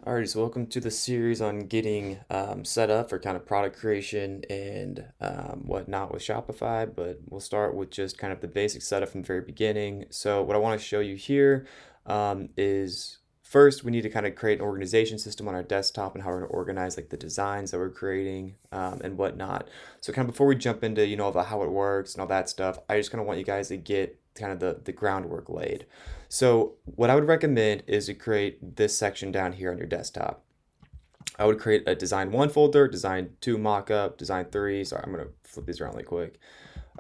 Alrighty, so welcome to the series on getting set up for kind of product creation and whatnot with Shopify, but we'll start with just kind of the basic setup from the very beginning. So what I want to show you here is first we need to kind of create an organization system on our desktop and how we're going to organize like the designs that we're creating and whatnot. So kind of before we jump into, all the how it works and all that stuff, I just kind of want you guys to get kind of the groundwork laid. So what I would recommend is to create this section down here on your desktop. I would create a design one folder, design two mockup, design three. Sorry, I'm gonna flip these around really quick.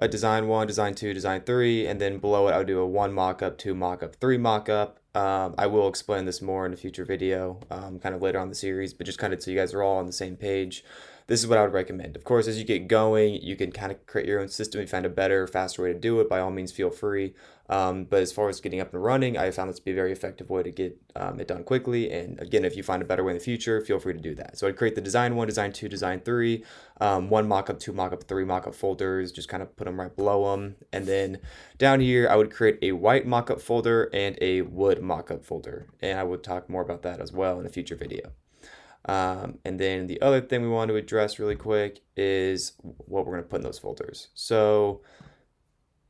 A design one, design two, design three, and then below it I would do a one mockup, two mockup, three mockup. I will explain this more in a future video, kind of later on the series, but just kind of so you guys are all on the same page. This is what I would recommend. Of course, as you get going, you can kind of create your own system. If you find a better, faster way to do it, by all means, feel free. But as far as getting up and running, I found this to be a very effective way to get it done quickly. And again, if you find a better way in the future, feel free to do that. So I'd create the design one, design two, design three, one mockup, two mockup, three mockup folders, just kind of put them right below them. And then down here, I would create a white mockup folder and a wood mockup folder. And I would talk more about that as well in a future video. And then the other thing we want to address really quick is what we're going to put in those folders. So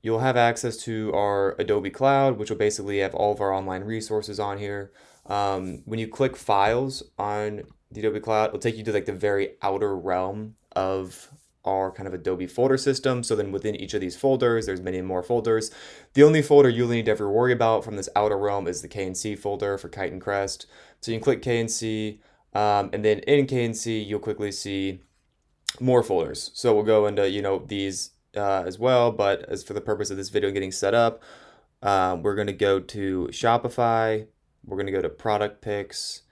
you'll have access to our Adobe Cloud, which will basically have all of our online resources on here. When you click Files on the Adobe Cloud, it'll take you to like the very outer realm of our kind of Adobe folder system. So then within each of these folders, there's many more folders. The only folder you'll need to ever worry about from this outer realm is the KNC folder for Kite and Crest. So you can click KNC, and then in KNC, you'll quickly see more folders. So we'll go into, these as well, but as for the purpose of this video getting set up, we're going to go to Shopify, we're going to go to product pics,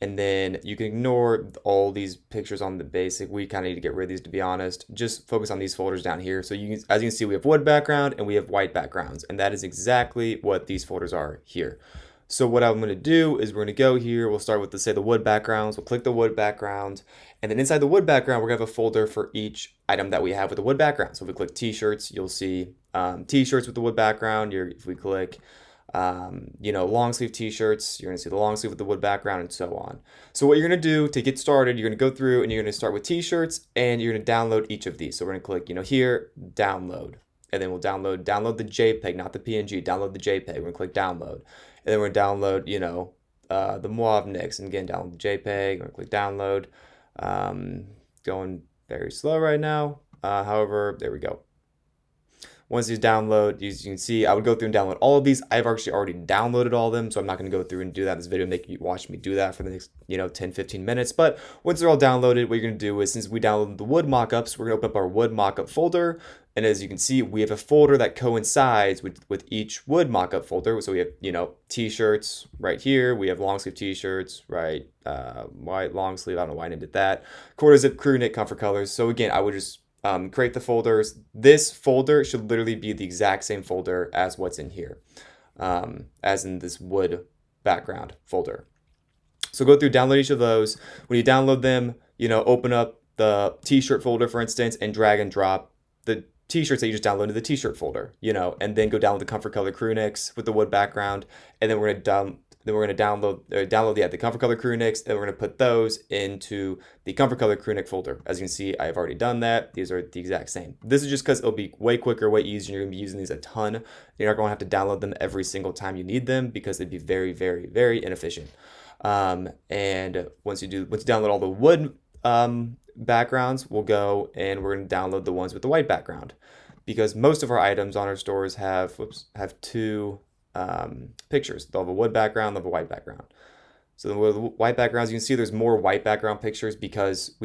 and then you can ignore all these pictures on the basic. We kind of need to get rid of these, to be honest. Just focus on these folders down here. So as you can see, we have wood background and we have white backgrounds, and that is exactly what these folders are here. So what I'm going to do is we're going to go here. We'll start with the wood backgrounds. We'll click the wood background. And then inside the wood background, we're going to have a folder for each item that we have with the wood background. So if we click t-shirts, you'll see t-shirts with the wood background. If we click, long sleeve t-shirts, you're going to see the long sleeve with the wood background and so on. So what you're going to do to get started, you're going to go through and you're going to start with t-shirts and you're going to download each of these. So we're going to click, here, download. And then we'll download the JPEG, not the PNG, download the JPEG. We're going to click download. And then we're going to download, the Moab Nix. And again, download the JPEG. We're going to click download. Going very slow right now. However, there we go. Once these download, as you can see, I would go through and download all of these. I've actually already downloaded all of them, so I'm not going to go through and do that in this video, make you watch me do that for the next, 10, 15 minutes. But once they're all downloaded, what you're going to do is, since we downloaded the wood mockups, we're going to open up our wood mockup folder. And as you can see, we have a folder that coincides with each wood mockup folder. So we have, t-shirts right here. We have long sleeve t-shirts, right? White long sleeve. I don't know why I did that. Quarter zip crew neck comfort colors. So again, I would just create the folders. This folder should literally be the exact same folder as what's in here, as in this wood background folder. So go through, download each of those. When you download them, open up the t-shirt folder, for instance, and drag and drop the t-shirts that you just downloaded the t-shirt folder, and then go download the comfort color crew necks with the wood background, and then we're going to download the comfort color crew necks, and we're going to put those into the comfort color crew neck folder. As you can see, I've already done that. These are the exact same. This is just because it'll be way quicker, way easier. You're going to be using these a ton. You're not going to have to download them every single time you need them because it'd be very, very, very inefficient. And once you download all the wood backgrounds, we'll go and we're going to download the ones with the white background, because most of our items on our stores have two pictures. They'll have a wood background, they'll have a white background. So with the white backgrounds, you can see there's more white background pictures because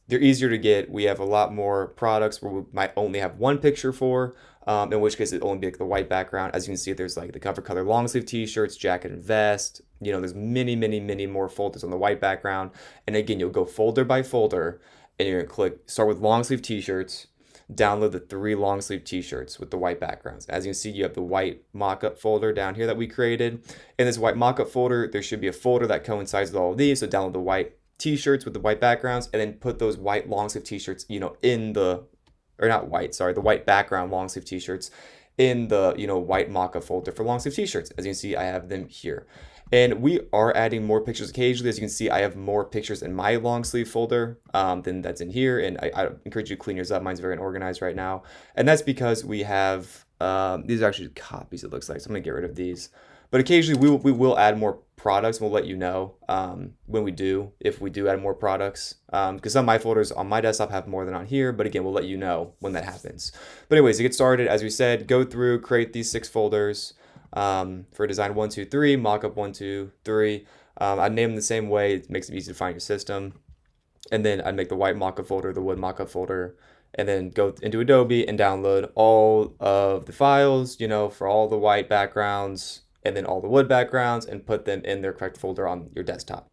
they're easier to get. We have a lot more products where we might only have one picture for, in which case it only be like the white background. As you can see, there's like the comfort color long sleeve t-shirts, jacket and vest. There's many, many, many more folders on the white background. And again, you'll go folder by folder and you're gonna start with long sleeve t-shirts, download the 3 long sleeve t-shirts with the white backgrounds. As you can see, you have the white mockup folder down here that we created. In this white mockup folder, there should be a folder that coincides with all of these. So download the white t-shirts with the white backgrounds and then put those white long sleeve t-shirts, in the, or not white, sorry, the white background long sleeve t-shirts in the, white mockup folder for long sleeve t-shirts. As you can see, I have them here. And we are adding more pictures occasionally. As you can see, I have more pictures in my long sleeve folder than that's in here. And I encourage you to clean yours up. Mine's very unorganized right now. And that's because we have, these are actually copies, it looks like. So I'm going to get rid of these. But occasionally we will add more products. And we'll let you know when we do, if we do add more products. Because some of my folders on my desktop have more than on here. But again, we'll let you know when that happens. But anyways, to get started, as we said, go through, create these 6 folders for design 1, 2, 3, mockup 1, 2, 3. I name them the same way. It makes it easy to find your system. And then I'd make the white mockup folder, the wood mockup folder, and then go into Adobe and download all of the files, for all the white backgrounds and then all the wood backgrounds and put them in their correct folder on your desktop.